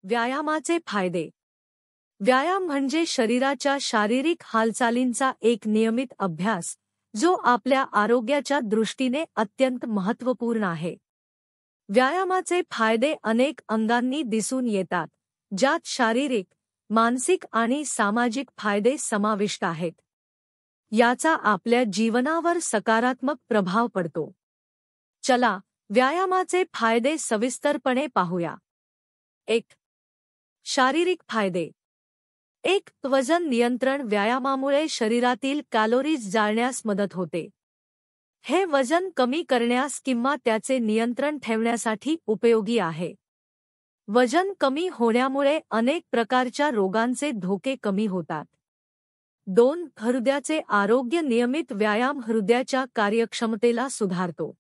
व्यायामाचे फायदे. व्यायाम म्हणजे शरीराच्या शारीरिक हालचालींचा एक नियमित अभ्यास, जो आपल्या आरोग्याच्या दृष्टीने अत्यंत महत्त्वपूर्ण आहे. व्यायामाचे फायदे अनेक अंगांनी दिसून येतात, ज्यात शारीरिक, मानसिक आणि सामाजिक फायदे समाविष्ट आहेत. याचा आपल्या जीवनावर सकारात्मक प्रभाव पडतो. चला, व्यायामाचे फायदे सविस्तरपणे पाहूया. 1. शारीरिक फायदे. 1. वजन नियंत्रण. व्यायामामुळे शरीरातील कॅलोरीज जाळण्यास मदत होते. हे वजन कमी करण्यास किंवा त्याचे नियंत्रण ठेवण्यासाठी उपयोगी आहे. वजन कमी होण्यामुळे अनेक प्रकारच्या रोगांचे धोके कमी होतात. 2. हृदयाचे आरोग्य. नियमित व्यायाम हृदयाच्या कार्यक्षमतेला सुधारतो.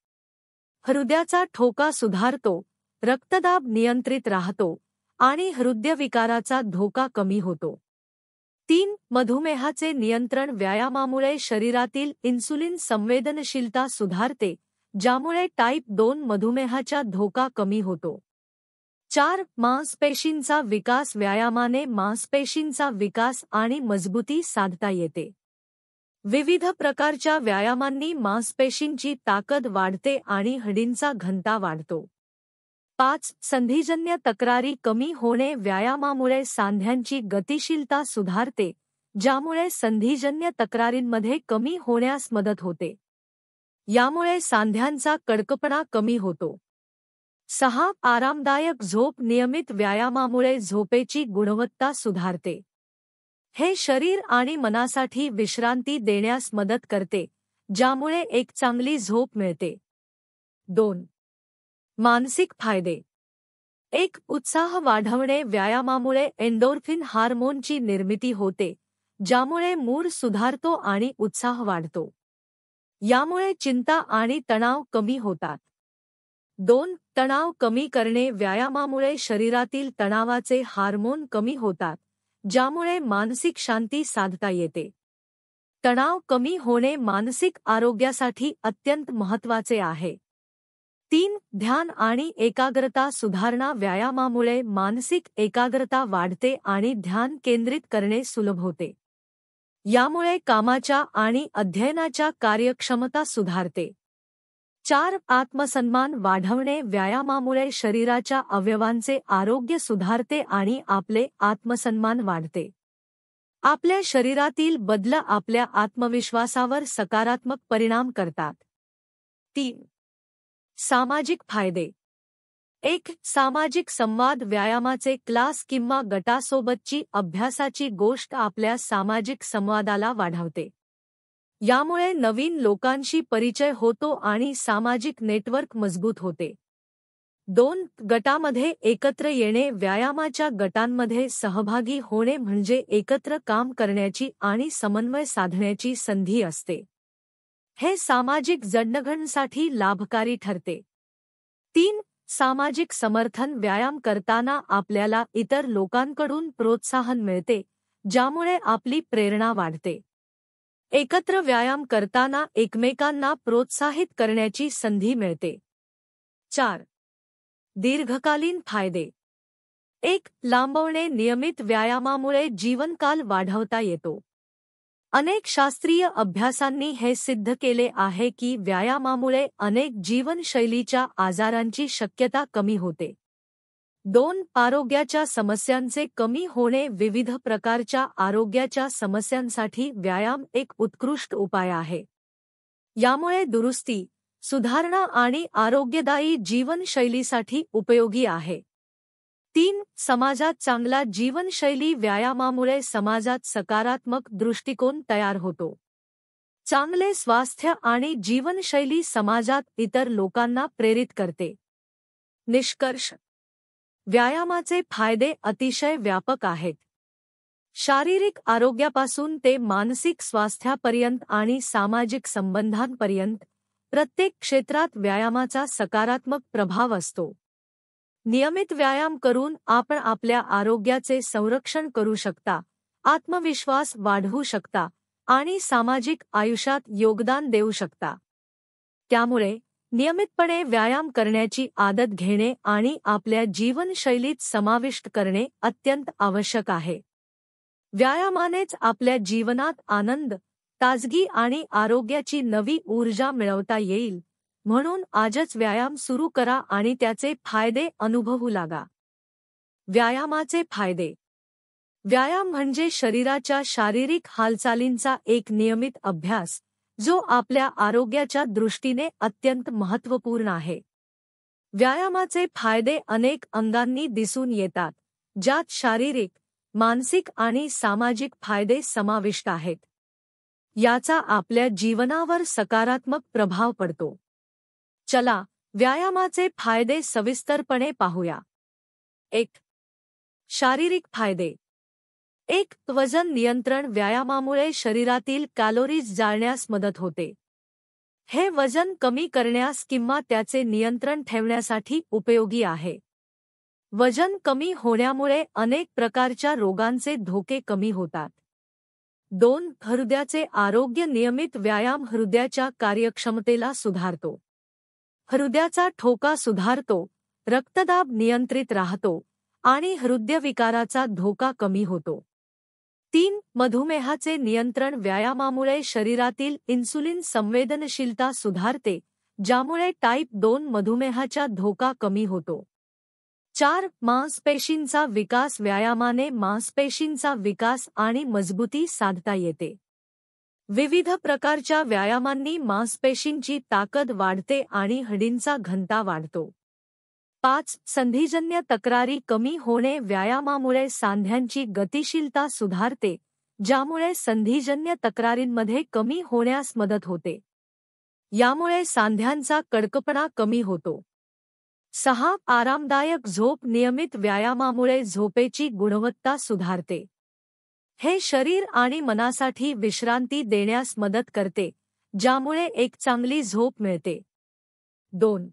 हृदयाचा ठोका सुधारतो, रक्तदाब नियंत्रित राहतो आणि हृदयविकाराचा धोका कमी होतो. 3. मधुमेहाचे नियंत्रण. व्यायामामुळे शरीरातील इन्सुलिन संवेदनशीलता सुधारते, ज्यामुळे टाईप 2 मधुमेहाचा धोका कमी होतो. 4. मांसपेशींचा विकास. व्यायामाने मांसपेशींचा विकास आणि मजबूती साधता येते. विविध प्रकारच्या व्यायामांनी मांसपेशींची ताकद वाढते आणि हाडांचा घनता वाढतो. 5. संधिजन्य तक्रारी कमी होणे. व्यायामामुळे सांध्यांची गतिशीलता सुधारते, ज्यामुळे संधिजन्य तक्रारींमध्ये कमी होण्यास मदत होते. यामुळे सांध्यांचा कडकपणा कमी होतो. 6. आरामदायक झोप. नियमित व्यायामामुळे झोपेची गुणवत्ता सुधारते. हे शरीर आणि मनासाठी विश्रांती देण्यास मदत करते, ज्यामुळे एक चांगली झोप मिळते. 2. मानसिक फायदे. 1. उत्साह वाढवणे. व्यायामामुळे एंडोर्फिन हार्मोनची निर्मिती होते, ज्यामुळे मूड सुधारतो आणि उत्साह वाढतो. यामुळे चिंता आणि तणाव कमी होतात. 2. तणाव कमी करणे. व्यायामामुळे शरीरातील तणावाचे हार्मोन कमी होतात, ज्यामुळे मानसिक शांती साधता येते. तणाव कमी होणे मानसिक आरोग्यासाठी अत्यंत महत्त्वाचे आहे. 3. ध्यान आणि एकाग्रता सुधारणा. व्यायामामुळे मानसिक एकाग्रता वाढते आणि ध्यान केंद्रित करणे सुलभ होते. यामुळे कामाच्या आणि अध्ययनाच्या कार्यक्षमता सुधारते. 4. आत्मसन्मान वाढवणे. व्यायामामुळे शरीराच्या अवयवांचे आरोग्य सुधारते आणि आपले आत्मसन्मान वाढते. आपल्या शरीरातील बदल आपल्या आत्मविश्वासावर सकारात्मक परिणाम करतात. 3. सामाजिक फायदे. 1. सामाजिक संवाद. व्यायामाचे क्लास किंवा गटासोबतची अभ्यासाची गोष्ट आपल्या सामाजिक संवादाला वाढवते. यामुळे नवीन लोकांशी परिचय होतो आणि सामाजिक नेटवर्क मजबूत होते. 2. गटामध्ये एकत्र येणे. व्यायामाच्या गटांमध्ये सहभागी होणे म्हणजे एकत्र काम करण्याची आणि समन्वय साधण्याची संधी असते. हे सामाजिक जडणघडणीसाठी लाभकारी ठरते. 3. सामाजिक समर्थन. व्यायाम करताना आपल्याला इतर लोकांकडून प्रोत्साहन मिळते, ज्यामुळे आपली प्रेरणा वाढते. एकत्र व्यायाम करताना एकमेकांना प्रोत्साहित करण्याची संधी मिळते. 4. दीर्घकालीन फायदे. 1. लांबवणे. नियमित व्यायामामुळे जीवनकाल वाढवता येतो. अनेक शास्त्रीय अभ्यासांनी हे सिद्ध केले आहे की व्यायामामुळे अनेक जीवनशैलीच्या आजारांची शक्यता कमी होते. 2. आरोग्याच्या समस्यांचे कमी होणे. विविध प्रकारच्या आरोग्याच्या समस्यांसाठी व्यायाम एक उत्कृष्ट उपाय आहे. यामुळे दुरुस्ती, सुधारणा आणि आरोग्यदायी जीवनशैलीसाठी उपयोगी आहे. 3. समाजात चांगला जीवनशैली. व्यायामामुळे समाजात सकारात्मक दृष्टिकोन तयार होतो. चांगले स्वास्थ्य आणि जीवनशैली समाजात इतर लोकांना प्रेरित करते. निष्कर्ष. व्यायामाचे फायदे अतिशय व्यापक आहेत. शारीरिक आरोग्यापासून ते मानसिक स्वास्थ्यापर्यंत आणि सामाजिक संबंधांपर्यंत प्रत्येक क्षेत्रात व्यायामाचा सकारात्मक प्रभाव असतो. नियमित व्यायाम करून आपण आपल्या आरोग्याचे संरक्षण करू शकता, आत्मविश्वास वाढवू शकता आणि सामाजिक आयुष्यात योगदान देऊ शकता. त्यामुळे नियमितपणे व्यायाम करण्याची आदत घेणे आणि आपल्या जीवनशैलीत समाविष्ट करणे अत्यंत आवश्यक आहे. व्यायामानेच आपल्या जीवनात आनंद, ताजगी आणि आरोग्याची नवी ऊर्जा मिळवता येईल. म्हणून आजच व्यायाम सुरू करा आणि त्याचे फायदे अनुभवू लागा. व्यायामाचे फायदे. व्यायाम म्हणजे शरीराच्या शारीरिक हालचालींचा एक नियमित अभ्यास, जो आपल्या आरोग्याच्या दृष्टीने अत्यंत महत्त्वपूर्ण आहे. व्यायामाचे फायदे अनेक अंगांनी दिसून येतात, ज्यात शारीरिक, मानसिक आणि सामाजिक फायदे समाविष्ट आहेत. याचा आपल्या जीवनावर सकारात्मक प्रभाव पडतो. चला, व्यायामाचे फायदे सविस्तरपणे पाहूया. 1. शारीरिक फायदे. 1. वजन नियंत्रण. व्यायामामुळे शरीरातील कॅलोरीज जाळण्यास मदत होते. हे वजन कमी करण्यास किंवा त्याचे नियंत्रण ठेवण्यासाठी उपयोगी आहे. वजन कमी होण्यामुळे अनेक प्रकारच्या रोगांचे धोके कमी होतात. 2. हृदयाचे आरोग्य. नियमित व्यायाम हृदयाच्या कार्यक्षमतेला सुधारतो. हृदयाचा ठोका सुधारतो, रक्तदाब नियंत्रित राहतो आणि हृदयविकाराचा धोका कमी होतो. 3. मधुमेहाचे नियंत्रण. व्यायामामुळे शरीरातील इन्सुलिन संवेदनशीलता सुधारते, ज्यामुळे टाईप 2 मधुमेहाचा धोका कमी होतो. 4. मांसपेशींचा विकास. व्यायामाने मांसपेशींचा विकास आणि मजबूती साधता येते. विविध प्रकारच्या व्यायामांनी मांसपेशींची ताकद वाढते आणि हाडांचा घनता वाढतो. 5. संधिजन्य तक्रारी कमी होणे. व्यायामामुळे सांध्यांची गतिशीलता सुधारते, ज्यामुळे संधिजन्य तक्रारींमध्ये कमी होण्यास मदत होते. यामुळे सांध्यांचा कडकपणा कमी होतो. 6. आरामदायक झोप. नियमित व्यायामामुळे झोपेची गुणवत्ता सुधारते. हे शरीर आणि मनासाठी विश्रांती देण्यास मदत करते, ज्यामुळे एक चांगली झोप मिळते. 2.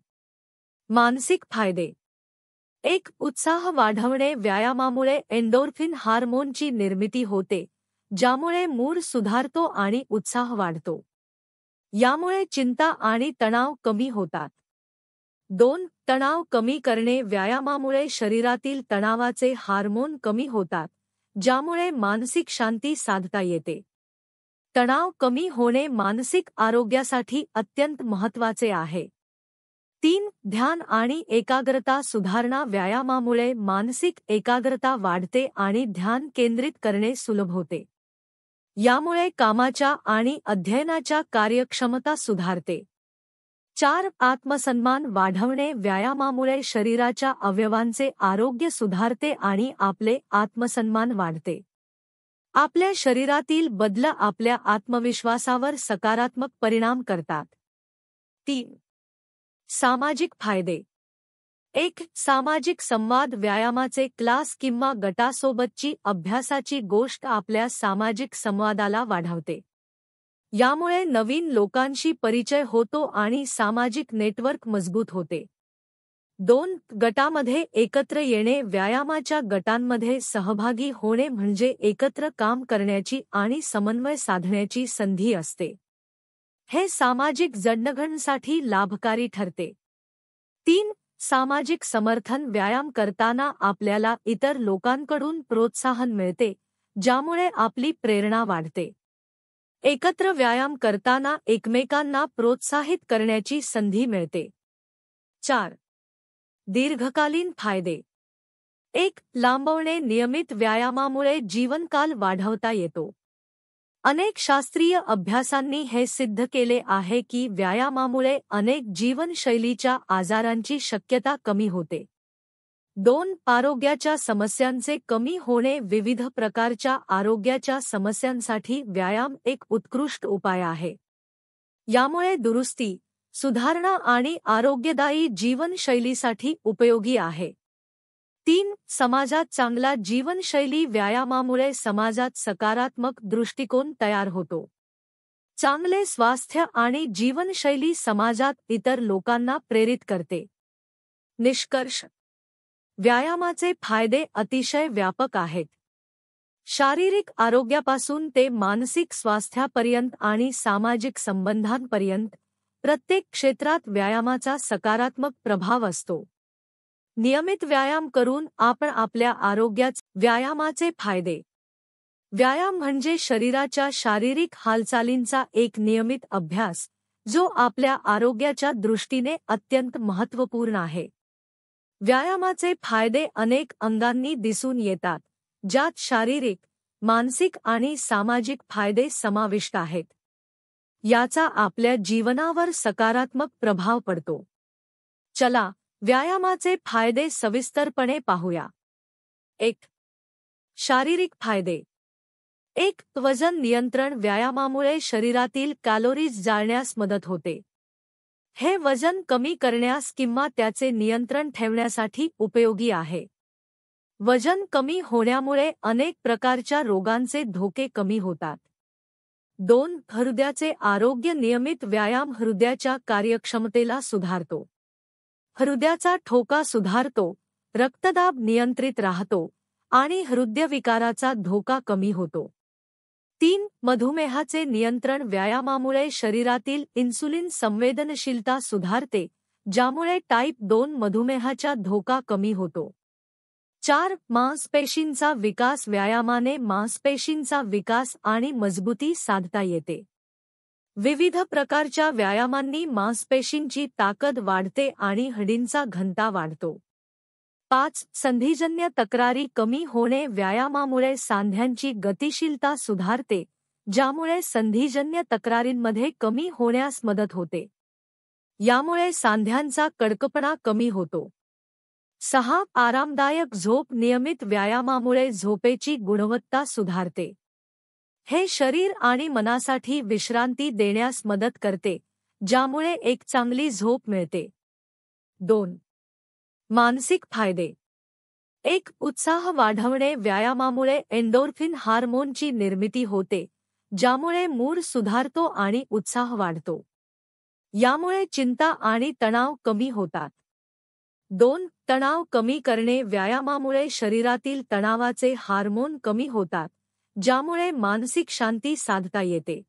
मानसिक फायदे. 1. उत्साह वाढवणे. व्यायामामुळे एंडोर्फिन हार्मोनची निर्मिती होते, ज्यामुळे मूड सुधारतो आणि उत्साह वाढतो. यामुळे चिंता आणि तणाव कमी होतात. 2. तणाव कमी करणे. व्यायामामुळे शरीरातील तणावाचे हार्मोन कमी होतात, ज्यामुळे मानसिक शांती साधता येते. तणाव कमी होणे मानसिक आरोग्यासाठी अत्यंत महत्त्वाचे आहे. 3. ध्यान आणि एकाग्रता सुधारणा. व्यायामामुळे मानसिक एकाग्रता वाढते आणि ध्यान केंद्रित करणे सुलभ होते. यामुळे कामाच्या आणि अध्ययनाच्या कार्यक्षमता सुधारते. 4. आत्मसन्मान वाढवणे. व्यायामामुळे शरीराच्या अवयवांचे आरोग्य सुधारते आणि आपले आत्मसन्मान वाढते. आपल्या शरीरातील बदल आपल्या आत्मविश्वासावर सकारात्मक परिणाम करतात. 3. सामाजिक फायदे. 1. सामाजिक संवाद. व्यायामाचे क्लास किंवा गटासोबतची अभ्यासाची गोष्ट आपल्या सामाजिक संवादाला वाढवते. यामुळे नवीन लोकांशी परिचय होतो आणि सामाजिक नेटवर्क मजबूत होते. 2. गटामध्ये एकत्र येणे. व्यायामाच्या गटांमध्ये सहभागी होणे म्हणजे एकत्र काम करण्याची आणि समन्वय साधण्याची संधी असते. हे सामाजिक जडणघडणीसाठी लाभकारी ठरते. 3. सामाजिक समर्थन. व्यायाम करताना आपल्याला इतर लोकांकडून प्रोत्साहन मिळते, ज्यामुळे आपली प्रेरणा वाढते. एकत्र व्यायाम करताना एकमेकांना प्रोत्साहित करण्याची संधी मिळते. 4. दीर्घकालीन फायदे. 1. लांबवणे. नियमित व्यायामामुळे जीवनकाल वाढवता येतो. अनेक शास्त्रीय अभ्यासांनी हे सिद्ध केले आहे की व्यायामामुळे अनेक जीवनशैलीच्या आजारांची शक्यता कमी होते. 2. आरोग्याच्या समस्यांचे कमी होणे. विविध प्रकारच्या आरोग्याच्या समस्यांसाठी व्यायाम एक उत्कृष्ट उपाय आहे. यामुळे दुरुस्ती, सुधारणा आणि आरोग्यदायी जीवनशैलीसाठी उपयोगी आहे. 3. समाजात चांगला जीवनशैली. व्यायामामुळे समाजात सकारात्मक दृष्टिकोन तयार होतो. चांगले स्वास्थ्य आणि जीवनशैली समाजात इतर लोकांना प्रेरित करते. निष्कर्ष. व्यायामाचे फायदे अतिशय व्यापक आहेत. शारीरिक आरोग्यापासून ते मानसिक स्वास्थ्यापर्यंत आणि सामाजिक संबंधांपर्यंत प्रत्येक क्षेत्रात व्यायामाचा सकारात्मक प्रभाव असतो. नियमित व्यायाम करून आपण आपल्या व्यायामाचे फायदे. व्यायाम म्हणजे शरीराच्या शारीरिक हालचालींचा एक नियमित अभ्यास, जो आपल्या आरोग्याच्या दृष्टीने अत्यंत महत्त्वपूर्ण आहे. व्यायामाचे फायदे अनेक अंगांनी दिसून येतात, ज्यात शारीरिक, मानसिक आणि सामाजिक फायदे समाविष्ट आहेत. याचा आपल्या जीवनावर सकारात्मक प्रभाव पडतो. चला, व्यायामाचे फायदे सविस्तरपणे पाहूया. 1. शारीरिक फायदे. 1. वजन नियंत्रण. व्यायामामुळे शरीरातील कॅलोरीज जाळण्यास मदत होते. हे वजन कमी करण्यास किंवा त्याचे नियंत्रण ठेवण्यासाठी उपयोगी आहे. वजन कमी होण्यामुळे अनेक प्रकारच्या रोगांचे धोके कमी होतात. 2. हृदयाचे आरोग्य. नियमित व्यायाम हृदयाच्या कार्यक्षमतेला सुधारतो. हृदयाचा ठोका सुधारतो, रक्तदाब नियंत्रित राहतो आणि हृदयविकाराचा धोका कमी होतो. 3. मधुमेहाचे नियंत्रण. व्यायामामुळे शरीरातील इन्सुलिन संवेदनशीलता सुधारते, ज्यामुळे टाईप 2 मधुमेहाचा धोका कमी होतो. 4. मांसपेशींचा विकास. व्यायामाने मांसपेशींचा विकास आणि मजबूती साधता येते. विविध प्रकारच्या व्यायामांनी मांसपेशींची ताकद वाढते आणि हाडांचा घनता वाढतो. 5. संधिजन्य तक्रारी कमी होणे. व्यायामामुळे सांध्यांची गतिशीलता सुधारते, ज्यामुळे संधिजन्य तक्रारींमध्ये कमी होण्यास मदत होते. यामुळे सांध्यांचा कडकपणा कमी होतो. 6. आरामदायक झोप. नियमित व्यायामामुळे झोपेची गुणवत्ता सुधारते. हे शरीर आणि मनासाठी विश्रांती देण्यास मदत करते, ज्यामुळे एक चांगली झोप मिळते. 2. मानसिक फायदे. 1. उत्साह वाढवणे. व्यायामामुळे एंडोर्फिन हार्मोनची निर्मिती होते, ज्यामुळे मूड सुधारतो आणि उत्साह वाढतो. यामुळे चिंता आणि तणाव कमी होतात. 2. तणाव कमी करणे. व्यायामामुळे शरीरातील तणावाचे हार्मोन कमी होतात, ज्यामुळे मानसिक शांती साधता येते.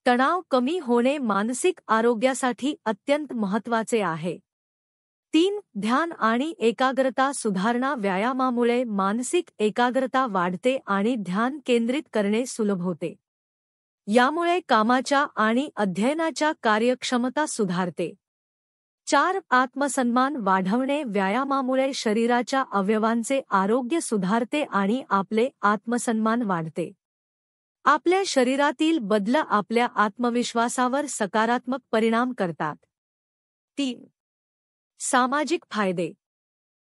तणाव कमी होणे मानसिक आरोग्यासाठी अत्यंत महत्त्वाचे आहे. 3. ध्यान आणि एकाग्रता सुधारणा. व्यायामामुळे मानसिक एकाग्रता वाढते आणि ध्यान केंद्रित करणे सुलभ होते. यामुळे कामाच्या आणि अध्ययनाच्या कार्यक्षमता सुधारते. 4. आत्मसन्मान वाढवणे. व्यायामामुळे शरीराच्या अवयवांचे आरोग्य सुधारते आणि आपले आत्मसन्मान वाढते. आपल्या शरीरातील बदल आपल्या आत्मविश्वासावर सकारात्मक परिणाम करतात. 3. सामाजिक फायदे.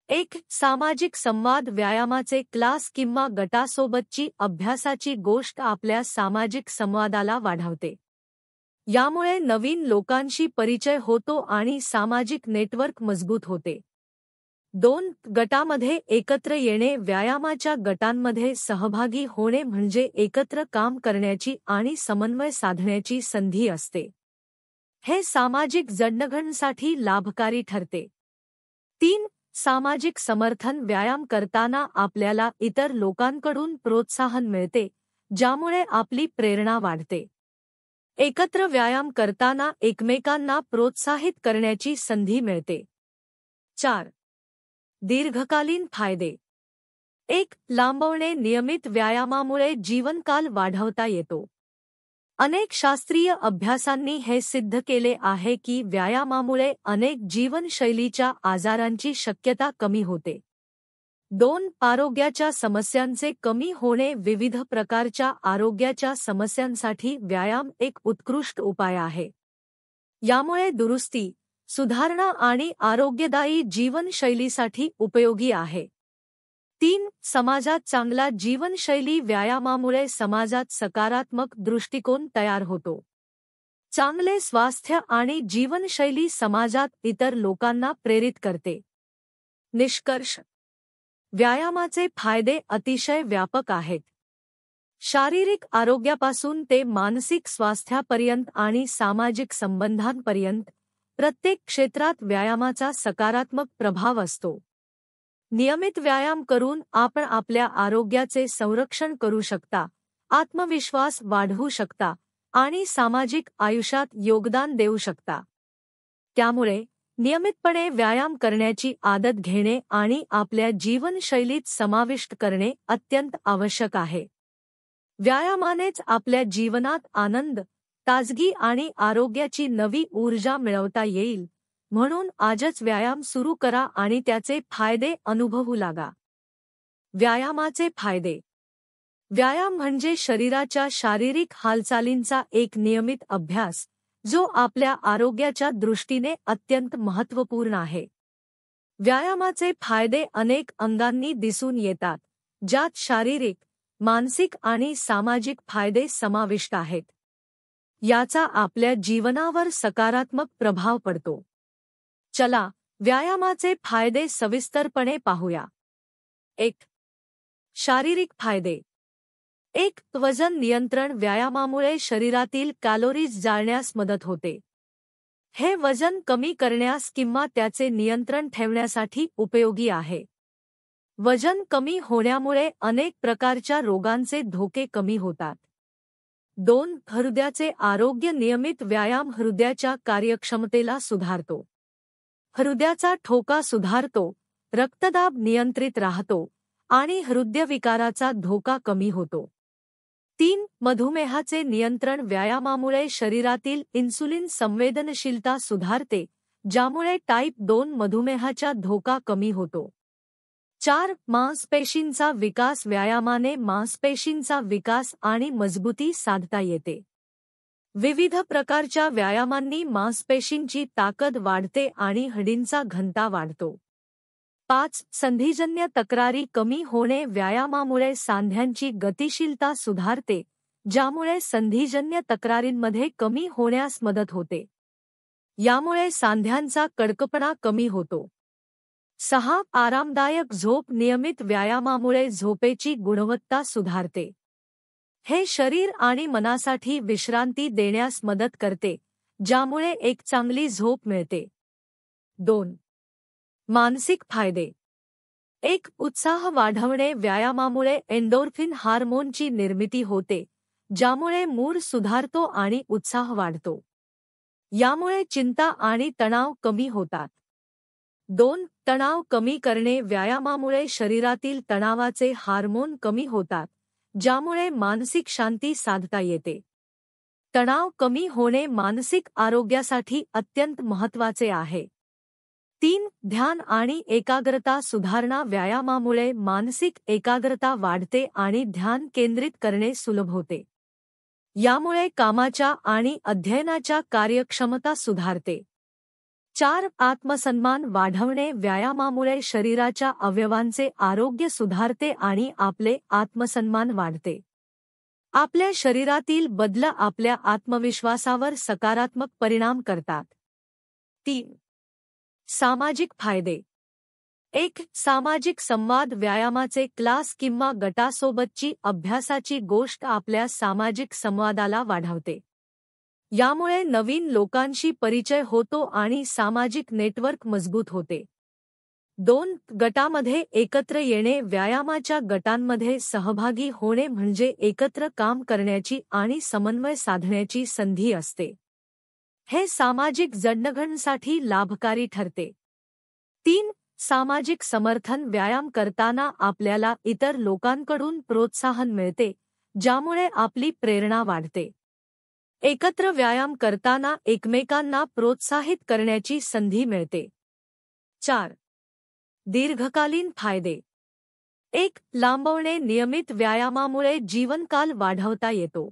1. सामाजिक संवाद. व्यायामाचे क्लास किंवा गटासोबतची अभ्यासाची गोष्ट आपल्या सामाजिक संवादाला वाढवते. यामुळे नवीन लोकांशी परिचय होतो आणि सामाजिक नेटवर्क मजबूत होते. 2. गटामध्ये एकत्र येणे. व्यायामाच्या गटांमध्ये सहभागी होणे म्हणजे एकत्र काम करण्याची आणि समन्वय साधण्याची संधी असते. हे सामाजिक जडणघडणीसाठी लाभकारी ठरते. 3. सामाजिक समर्थन. व्यायाम करताना आपल्याला इतर लोकांकडून प्रोत्साहन मिळते, ज्यामुळे आपली प्रेरणा वाढते. एकत्र व्यायाम करताना एकमेकांना प्रोत्साहित करण्याची संधी मिळते. 4. दीर्घकालीन फायदे. 1. लांबवणे. नियमित व्यायामामुळे जीवनकाल वाढवता येतो. अनेक शास्त्रीय अभ्यासांनी हे सिद्ध केले आहे की व्यायामामुळे अनेक जीवनशैलीच्या आजारांची शक्यता कमी होते. 2. आरोग्याच्या समस्यांचे कमी होणे. विविध प्रकारच्या आरोग्याच्या समस्यांसाठी व्यायाम एक उत्कृष्ट उपाय आहे. यामुळे दुरुस्ती, सुधारणा आणि आरोग्यदायी जीवनशैलीसाठी उपयोगी आहे. 3. समाजात चांगला जीवनशैली. व्यायामामुळे समाजात सकारात्मक दृष्टिकोन तयार होतो. चांगले स्वास्थ्य आणि जीवनशैली समाजात इतर लोकांना प्रेरित करते. निष्कर्ष. व्यायामाचे फायदे अतिशय व्यापक आहेत. शारीरिक आरोग्यापासून ते मानसिक स्वास्थ्यापर्यंत आणि सामाजिक संबंधांपर्यंत प्रत्येक क्षेत्रात व्यायामाचा सकारात्मक प्रभाव असतो. नियमित व्यायाम करून आपण आपल्या आरोग्याचे संरक्षण करू शकता, आत्मविश्वास वाढवू शकता आणि सामाजिक आयुष्यात योगदान देऊ शकता. त्यामुळे नियमितपणे व्यायाम करण्याची आदत घेणे आणि आपल्या जीवनशैलीत समाविष्ट करणे अत्यंत आवश्यक आहे. व्यायामानेच आपल्या जीवनात आनंद, ताजगी आणि आरोग्याची नवी ऊर्जा मिळवता येईल. म्हणून आजच व्यायाम सुरू करा आणि त्याचे फायदे अनुभवू लागा. व्यायामाचे फायदे. व्यायाम म्हणजे शरीराच्या शारीरिक हालचालींचा एक नियमित अभ्यास, जो आपल्या आरोग्याच्या दृष्टीने अत्यंत महत्त्वपूर्ण आहे. व्यायामाचे फायदे अनेक अंगांनी दिसून येतात, ज्यात शारीरिक, मानसिक आणि सामाजिक फायदे समाविष्ट आहेत. याचा आपल्या जीवनावर सकारात्मक प्रभाव पडतो. चला, व्यायामाचे फायदे सविस्तरपणे पाहूया. 1. शारीरिक फायदे. 1. वजन नियंत्रण. व्यायामामुळे शरीरातील कॅलोरीज जाळण्यास मदत होते. हे वजन कमी करण्यास किंवा त्याचे नियंत्रण ठेवण्यासाठी उपयोगी आहे. वजन कमी होण्यामुळे अनेक प्रकारच्या रोगांचे धोके कमी होतात. 2. हृदयाचे आरोग्य. नियमित व्यायाम हृदयाच्या कार्यक्षमतेला सुधारतो. हृदयाचा ठोका सुधारतो, रक्तदाब नियंत्रित राहतो आणि हृदयविकाराचा धोका कमी होतो. 3. मधुमेहाचे नियंत्रण. व्यायामामुळे शरीरातील इन्सुलिन संवेदनशीलता सुधारते, ज्यामुळे टाईप 2 मधुमेहाचा धोका कमी होतो. 4. मांसपेशींचा विकास. व्यायामाने मांसपेशींचा विकास आणि मजबूती साधता येते. विविध प्रकारच्या व्यायामांनी मांसपेशींची ताकद वाढते आणि हाडांचा घनता वाढतो. 5. संधिजन्य तक्रारी कमी होणे. व्यायामामुळे सांध्यांची गतिशीलता सुधारते, ज्यामुळे संधिजन्य तक्रारींमध्ये कमी होण्यास मदत होते. यामुळे सांध्यांचा कडकपणा कमी होतो. 6. आरामदायक झोप. नियमित व्यायामामुळे झोपेची गुणवत्ता सुधारते. हे शरीर आणि मनासाठी विश्रांती देण्यास मदत करते, ज्यामुळे एक चांगली झोप मिळते. 2. मानसिक फायदे. 1. उत्साह वाढवणे. व्यायामामुळे एंडोर्फिन हार्मोनची निर्मिती होते, ज्यामुळे मूड सुधारतो आणि उत्साह वाढतो. यामुळे चिंता आणि तणाव कमी होतात. 2. तणाव कमी करणे. व्यायामामुळे शरीरातील तणावाचे हार्मोन कमी होतात, ज्यामुळे मानसिक शांती साधता येते. तणाव कमी होणे मानसिक आरोग्यासाठी अत्यंत महत्त्वाचे आहे. 3. ध्यान आणि एकाग्रता सुधारणा. व्यायामामुळे मानसिक एकाग्रता वाढते आणि ध्यान केंद्रित करणे सुलभ होते. यामुळे कामाच्या आणि अध्ययनाच्या कार्यक्षमता सुधारते. 4. आत्मसन्मान वाढवणे. व्यायामामुळे शरीराच्या अवयवांचे आरोग्य सुधारते आणि आपले आत्मसन्मान वाढते. आपल्या शरीरातील बदल आपल्या आत्मविश्वासावर सकारात्मक परिणाम करतात. 3. सामाजिक फायदे. 1. सामाजिक संवाद. व्यायामाचे क्लास किंवा गटासोबतची अभ्यासाची गोष्ट आपल्या सामाजिक संवादाला वाढवते. यामुळे नवीन लोकांशी परिचय होतो आणि सामाजिक नेटवर्क मजबूत होते. 2. गटामध्ये एकत्र येणे. व्यायामाच्या गटांमध्ये सहभागी होणे म्हणजे एकत्र काम करण्याची आणि समन्वय साधण्याची संधी असते. हे सामाजिक जडणघडणीसाठी लाभकारी ठरते. 3. सामाजिक समर्थन. व्यायाम करताना आपल्याला इतर लोकांकडून प्रोत्साहन मिळते, ज्यामुळे आपली प्रेरणा वाढते. एकत्र व्यायाम करताना एकमेकांना प्रोत्साहित करण्याची संधी मिळते. 4. दीर्घकालीन फायदे. 1. लांबवणे. नियमित व्यायामामुळे जीवनकाल वाढवता येतो.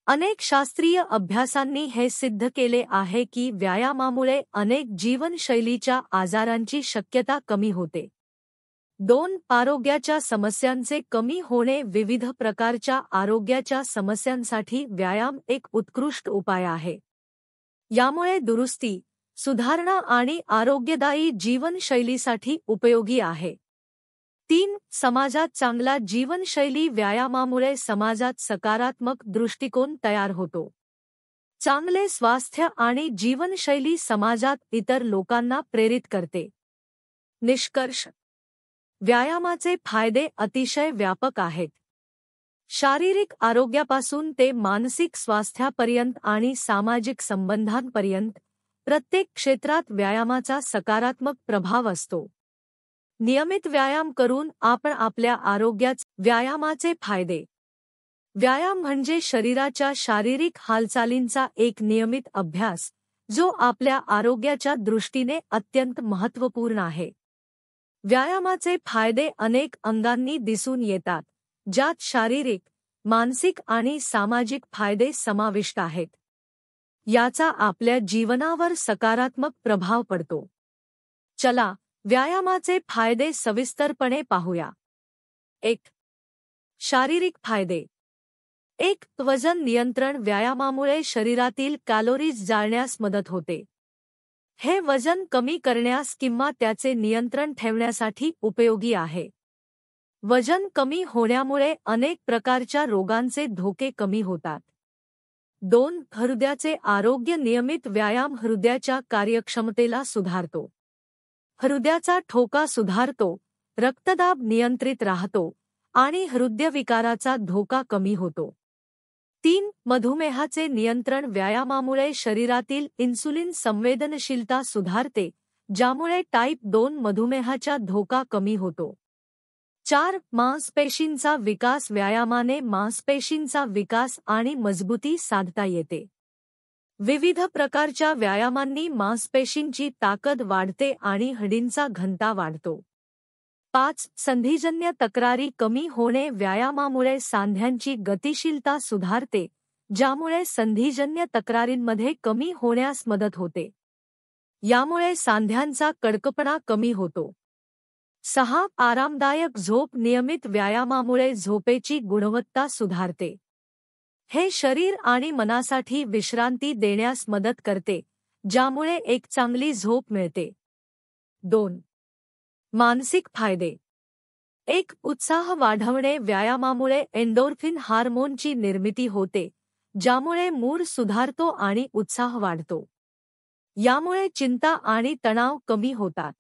अनेक शास्त्रीय अभ्यासांनी हे सिद्ध केले आहे की व्यायामामुळे अनेक जीवनशैलीच्या आजारांची शक्यता कमी होते. 2. आरोग्याच्या समस्यांचे कमी होणे. विविध प्रकारच्या आरोग्याच्या समस्यांसाठी व्यायाम एक उत्कृष्ट उपाय आहे. यामुळे दुरुस्ती, सुधारणा आणि आरोग्यदायी जीवनशैलीसाठी उपयोगी आहे. 3. समाजात चांगला जीवनशैली. व्यायामामुळे समाजात सकारात्मक दृष्टिकोन तयार होतो. चांगले स्वास्थ्य आणि जीवनशैली समाजात इतर लोकांना प्रेरित करते. निष्कर्ष. व्यायामाचे फायदे अतिशय व्यापक आहेत. शारीरिक आरोग्यापासून ते मानसिक स्वास्थ्यापर्यंत आणि सामाजिक संबंधांपर्यंत प्रत्येक क्षेत्रात व्यायामाचा सकारात्मक प्रभाव असतो. नियमित व्यायाम करून आपण आपल्या व्यायामाचे फायदे. व्यायाम म्हणजे शरीराच्या शारीरिक हालचालींचा एक नियमित अभ्यास, जो आपल्या आरोग्याच्या दृष्टीने अत्यंत महत्त्वपूर्ण आहे. व्यायामाचे फायदे अनेक अंगांनी दिसून येतात, ज्यात शारीरिक, मानसिक आणि सामाजिक फायदे समाविष्ट आहेत. याचा आपल्या जीवनावर सकारात्मक प्रभाव पडतो. चला, व्यायामाचे फायदे सविस्तरपणे पाहूया. 1. शारीरिक फायदे. 1. वजन नियंत्रण. व्यायामामुळे शरीरातील कॅलोरीज जाळण्यास मदत होते. हे वजन कमी करण्यास किंवा त्याचे नियंत्रण ठेवण्यासाठी उपयोगी आहे. वजन कमी होण्यामुळे अनेक प्रकारच्या रोगांचे धोके कमी होतात. 2. हृदयाचे आरोग्य. नियमित व्यायाम हृदयाच्या कार्यक्षमतेला सुधारतो. हृदयाचा ठोका सुधारतो, रक्तदाब नियंत्रित राहतो आणि हृदयविकाराचा धोका कमी होतो. 3. मधुमेहाचे नियंत्रण. व्यायामामुळे शरीरातील इन्सुलिन संवेदनशीलता सुधारते, ज्यामुळे टाईप 2 मधुमेहाचा धोका कमी होतो. 4. मांसपेशींचा विकास. व्यायामाने मांसपेशींचा विकास आणि मजबूती साधता येते. विविध प्रकारच्या व्यायामांनी मांसपेशींची ताकद वाढते आणि हडींचा घनता वाढतो. 5. संधिजन्य तक्रारी कमी होणे. व्यायामामुळे सांध्यांची गतिशीलता सुधारते, ज्यामुळे संधिजन्य तक्रारींमध्ये कमी होण्यास मदत होते. यामुळे सांध्यांचा कडकपणा कमी होतो. 6. आरामदायक झोप. नियमित व्यायामामुळे झोपेची गुणवत्ता सुधारते. हे शरीर आणि मनासाठी विश्रांती देण्यास मदत करते, ज्यामुळे एक चांगली झोप मिळते. 2. मानसिक फायदे. 1. उत्साह वाढवणे. व्यायामामुळे एंडोर्फिन हार्मोनची निर्मिती होते, ज्यामुळे मूड सुधारतो आणि उत्साह वाढतो. यामुळे चिंता आणि तणाव कमी होतात.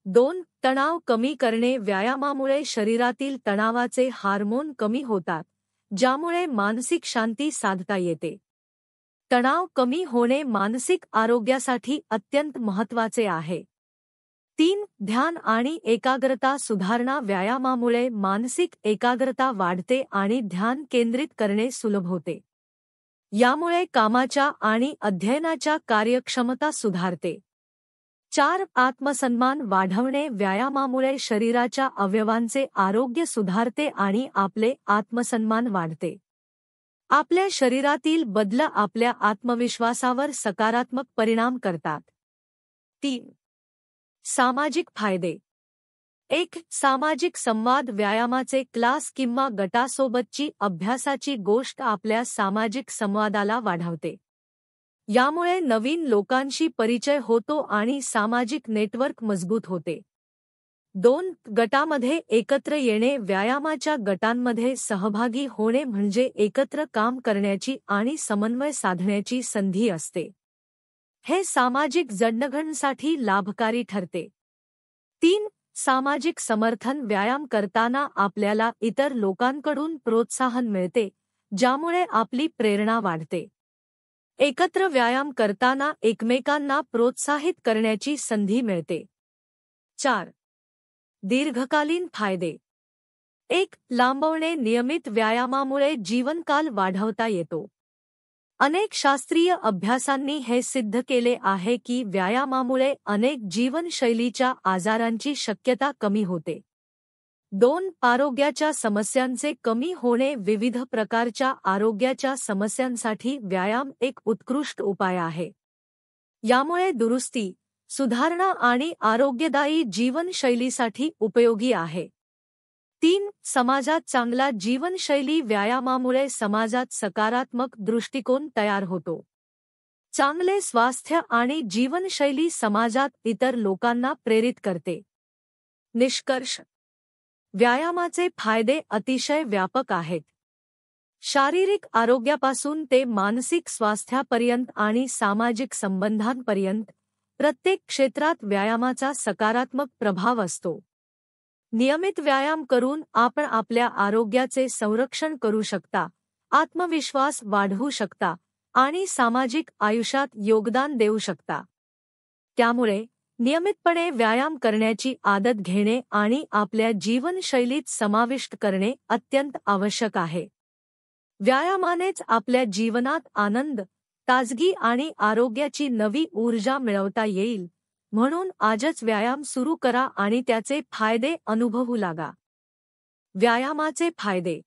2. तणाव कमी करणे. व्यायामामुळे शरीरातील तणावाचे हार्मोन कमी होतात, ज्यामुळे मानसिक शांती साधता येते. तणाव कमी होणे मानसिक आरोग्यासाठी अत्यंत महत्त्वाचे आहे. 3. ध्यान आणि एकाग्रता सुधारणा. व्यायामामुळे मानसिक एकाग्रता वाढते आणि ध्यान केंद्रित करणे सुलभ होते. यामुळे कामाच्या आणि अध्ययनाच्या कार्यक्षमता सुधारते. 4. आत्मसन्मान वाढवणे. व्यायामामुळे शरीराच्या अवयवांचे आरोग्य सुधारते आणि आपले आत्मसन्मान वाढते. आपल्या शरीरातील बदल आपल्या आत्मविश्वासावर सकारात्मक परिणाम करतात. 3. सामाजिक फायदे. 1. सामाजिक संवाद. व्यायामाचे क्लास किंवा गटासोबतची अभ्यासाची गोष्ट आपल्या सामाजिक संवादाला वाढवते. यामुळे नवीन लोकांशी परिचय होतो आणि सामाजिक नेटवर्क मजबूत होते. 2. गटामध्ये एकत्र येणे. व्यायामाच्या गटांमध्ये सहभागी होणे म्हणजे एकत्र काम करण्याची आणि समन्वय साधण्याची संधी असते. हे सामाजिक जडणघडणीसाठी लाभकारी ठरते. 3. सामाजिक समर्थन. व्यायाम करताना आपल्याला इतर लोकांकडून प्रोत्साहन मिळते, ज्यामुळे आपली प्रेरणा वाढते. एकत्र व्यायाम करताना एकमेकांना प्रोत्साहित करण्याची संधी मिळते. 4. दीर्घकालीन फायदे. 1. लांबवणे. नियमित व्यायामामुळे जीवनकाल वाढवता येतो. अनेक शास्त्रीय अभ्यासांनी हे सिद्ध केले आहे की व्यायामामुळे अनेक जीवनशैलीच्या आजारांची शक्यता कमी होते. 2. आरोग्याच्या समस्यांचे कमी होणे. विविध प्रकारच्या आरोग्याच्या समस्यांसाठी व्यायाम एक उत्कृष्ट उपाय आहे. यामुळे दुरुस्ती, सुधारणा आणि आरोग्यदायी जीवनशैलीसाठी उपयोगी आहे. 3. समाजात चांगला जीवनशैली. व्यायामामुळे समाजात सकारात्मक दृष्टिकोन तयार होतो. चांगले स्वास्थ्य आणि जीवनशैली समाजात इतर लोकांना प्रेरित करते. निष्कर्ष. व्यायामाचे फायदे अतिशय व्यापक आहेत. शारीरिक आरोग्यापासून ते मानसिक स्वास्थ्यापर्यंत आणि सामाजिक संबंधांपर्यंत प्रत्येक क्षेत्रात व्यायामाचा सकारात्मक प्रभाव असतो. नियमित व्यायाम करून आपण आपल्या आरोग्याचे संरक्षण करू शकता, आत्मविश्वास वाढवू शकता आणि सामाजिक आयुष्यात योगदान देऊ शकता. त्यामुळे नियमितपणे व्यायाम करण्याची आदत घेणे आणि आपल्या जीवनशैलीत समाविष्ट करणे अत्यंत आवश्यक आहे. व्यायामानेच आपल्या जीवनात आनंद, ताजगी आणि आरोग्याची नवी ऊर्जा मिळवता येईल. म्हणून आजच व्यायाम सुरू करा आणि त्याचे फायदे अनुभवू लागा. व्यायामाचे फायदे.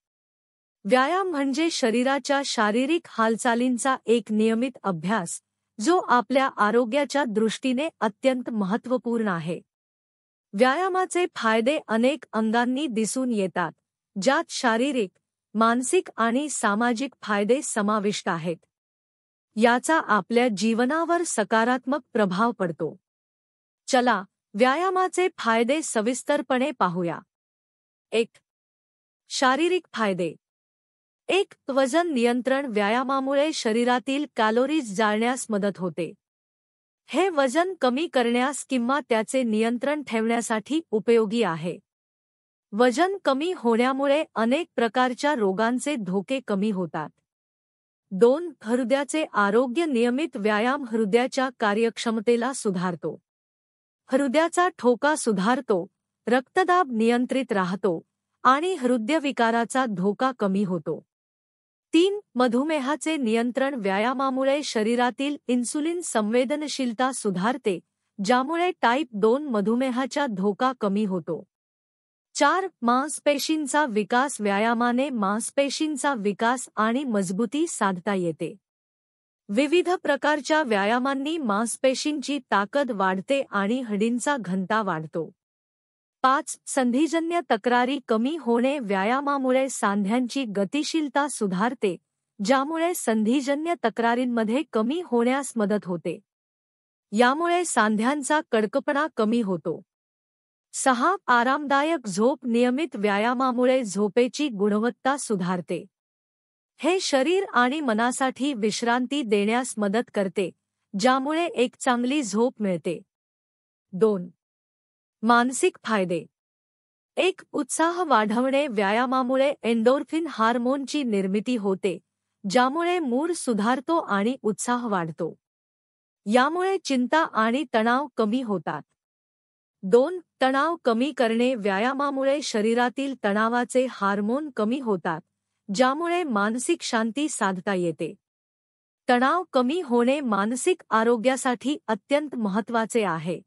व्यायाम म्हणजे शरीराच्या शारीरिक हालचालींचा एक नियमित अभ्यास, जो आपल्या आरोग्याच्या दृष्टीने अत्यंत महत्त्वपूर्ण आहे. व्यायामाचे फायदे अनेक अंगांनी दिसून येतात, ज्यात शारीरिक, मानसिक आणि सामाजिक फायदे समाविष्ट आहेत. याचा आपल्या जीवनावर सकारात्मक प्रभाव पडतो. चला, व्यायामाचे फायदे सविस्तरपणे पाहूया. 1. शारीरिक फायदे. 1. वजन नियंत्रण. व्यायामामुळे शरीरातील कॅलोरीज जाळण्यास मदत होते. हे वजन कमी करण्यास किंवा त्याचे नियंत्रण ठेवण्यासाठी उपयोगी आहे. वजन कमी होण्यामुळे अनेक प्रकारच्या रोगांचे धोके कमी होतात. 2. हृदयाचे आरोग्य. नियमित व्यायाम हृदयाच्या कार्यक्षमतेला सुधारतो. हृदयाचा ठोका सुधारतो, रक्तदाब नियंत्रित राहतो आणि हृदयविकाराचा धोका कमी होतो. 3. मधुमेहाचे नियंत्रण. व्यायामामुळे शरीरातील इन्सुलिन संवेदनशीलता सुधारते, ज्यामुळे टाईप 2 मधुमेहाचा धोका कमी होतो. 4. मांसपेशींचा विकास. व्यायामाने मांसपेशींचा विकास आणि मजबूती साधता येते. विविध प्रकारच्या व्यायामांनी मांसपेशींची ताकद वाढते आणि हाडांचा घनता वाढतो. 5. संधिजन्य तक्रारी कमी होणे. व्यायामामुळे सांध्यांची गतिशीलता सुधारते, ज्यामुळे संधिजन्य तक्रारींमध्ये कमी होण्यास मदत होते. यामुळे सांध्यांचा कडकपणा कमी होतो. 6. आरामदायक झोप. नियमित व्यायामामुळे झोपेची गुणवत्ता सुधारते. हे शरीर आणि मनासाठी विश्रांती देण्यास मदत करते, ज्यामुळे एक चांगली झोप मिळते. 2. मानसिक फायदे. 1. उत्साह वाढवणे. व्यायामामुळे एंडोर्फिन हार्मोनची निर्मिती होते, ज्यामुळे मूड सुधारतो आणि उत्साह वाढतो. यामुळे चिंता आणि तणाव कमी होतात. 2. तणाव कमी करणे. व्यायामामुळे शरीरातील तणावाचे हार्मोन कमी होतात, ज्यामुळे मानसिक शांती साधता येते. तणाव कमी होणे मानसिक आरोग्यासाठी अत्यंत महत्त्वाचे आहे.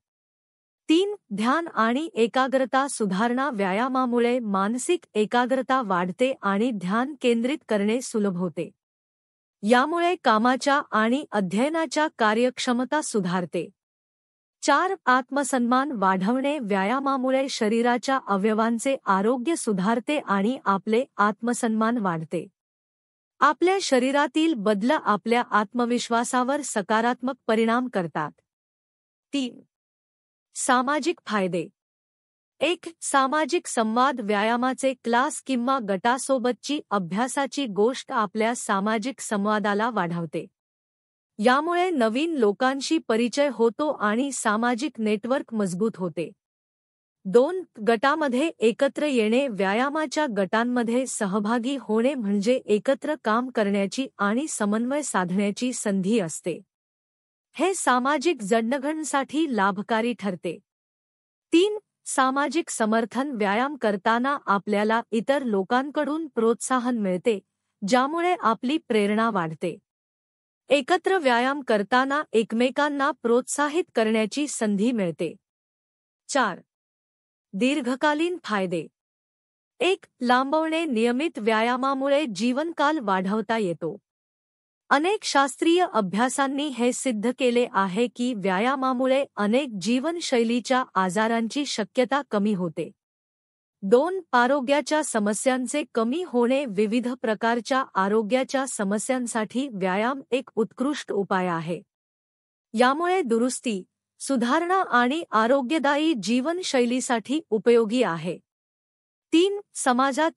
3. ध्यान आणि एकाग्रता सुधारणा. व्यायामामुळे मानसिक एकाग्रता वाढते आणि ध्यान केंद्रित करणे सुलभ होते. यामुळे कामाच्या आणि अध्ययनाच्या कार्यक्षमता सुधारते. 4. आत्मसन्मान वाढवणे. व्यायामामुळे शरीराच्या अवयवांचे आरोग्य सुधारते आणि आपले आत्मसन्मान वाढते. आपल्या शरीरातील बदल आपल्या आत्मविश्वासावर सकारात्मक परिणाम करतात. 3. सामाजिक फायदे. 1. सामाजिक संवाद. व्यायामाचे क्लास किंवा गटासोबतची अभ्यासाची गोष्ट आपल्या सामाजिक संवादाला वाढवते. यामुळे नवीन लोकांशी परिचय होतो आणि सामाजिक नेटवर्क मजबूत होते. 2. गटामध्ये एकत्र येणे. व्यायामाच्या गटांमध्ये सहभागी होणे म्हणजे एकत्र काम करण्याची आणि समन्वय साधण्याची संधी असते. हे सामाजिक जडणघडणीसाठी लाभकारी ठरते. 3. सामाजिक समर्थन. व्यायाम करताना आपल्याला इतर लोकांकडून प्रोत्साहन मिळते, ज्यामुळे आपली प्रेरणा वाढते. एकत्र व्यायाम करताना एकमेकांना प्रोत्साहित करण्याची संधी मिळते. 4. दीर्घकालीन फायदे. 1. लांबवणे. नियमित व्यायामामुळे जीवनकाल वाढवता येतो. अनेक शास्त्रीय अभ्यासांनी हे सिद्ध केले आहे की व्यायामामुळे अनेक जीवनशैलीच्या आजारांची शक्यता कमी होते. 2. आरोग्याच्या समस्यांचे कमी होणे. विविध प्रकारच्या आरोग्याच्या समस्यांसाठी व्यायाम एक उत्कृष्ट उपाय आहे. यामुळे दुरुस्ती, सुधारणा आणि आरोग्यदायी जीवनशैलीसाठी उपयोगी आहे. 3. समाजात